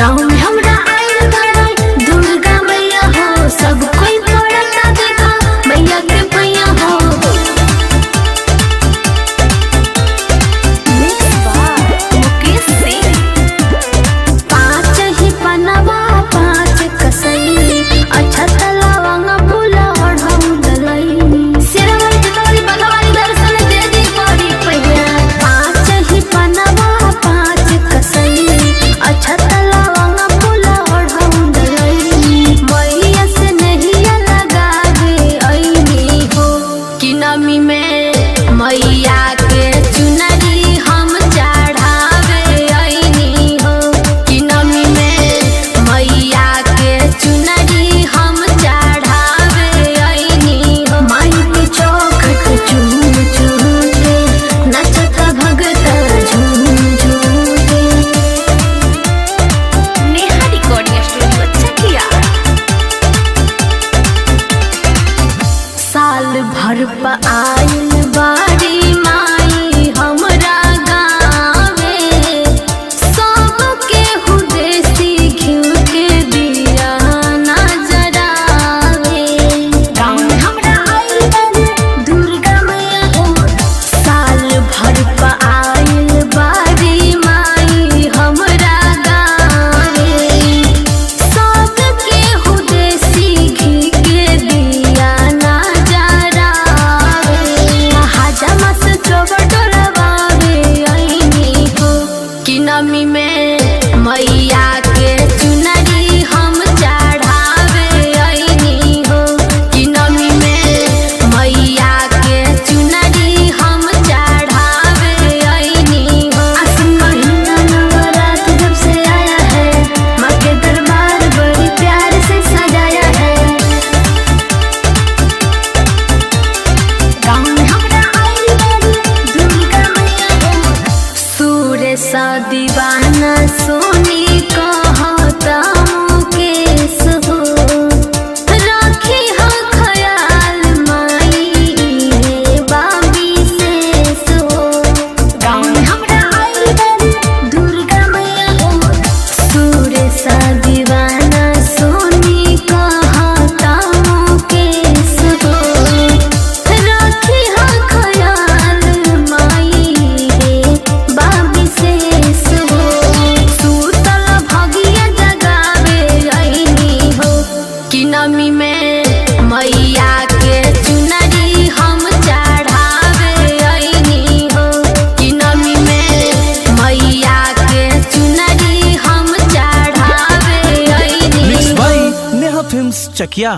गाँव में हमरा आइल बाड़ी दुर्गा मैया हो, सब कोई पड़ता देखा मैया के पैया हो। मुकेश सिंह। पाँच ही पनवा पाँच कसैली, अच्छा तलावांगा फूला ओढ़ऊ दलैली। सिरवल जतवली बगवाली दर्शन दे दी बड़ी पैया। पाँच ही पनवा पाँच कसैली, अच्छा तलावांगा फूला ओढ़ऊ दलैली। मैया से नहिया लगावे अइनी हो, कि नमी में मैया के चुनरी हम चढ़ावे अइनी हो, कि नमी में मैया के चुनरी हम चढ़ावे अइनी हो। माई के चौखट झूम झूम के नचता भगता झूम झूम के। नेहा रिकॉर्डिंग स्टूडियो चकिया। साल भर प आइल बाड़ी माई हमरा गाँवे, सबके हुदेसी घिउ के दिया ना जरावे। गाँव में हमरा आइल बाड़ी दुर्गा मैया हो, साल भर प आइल बाड़ी माई हमरा गाँवे, सबके हुदेसी घी के दिया ना जरावे। हजामा से चौबटोरवावे अइनी हो, कि नमी में मैया के चुनरी हम चढ़ावे अइनी हो, कि नमी में मैया के चुनरी हम चढ़ावे अइनी हो। आसिन महीना नवरात जब से आया है, माँ के दरबार बड़ी प्यार से सजाया है। गाँव में हमरा आइल बाड़ी दुर्गा मैया हो, सूर्य सा दीवाना सोनी कहता मुकेश हो। राखी हा ख्याल माई रे बाबी शेष हो। गाँव में हमरा आइल बाड़ी दुर्गा मैया हो, सूर्य सा दीवाना सोनी कहता मुकेश हो। राखी हा ख्याल माई रे बाबी शेष हो। सूतल भगिया जगावे अइनी हो, कि नमी में मैया के चुनरी हम चढ़ावे अइनी हो, कि नमी में मैया के चुनरी हम चढ़ावे अइनी मिक्स हो। By Neha films Chakiya.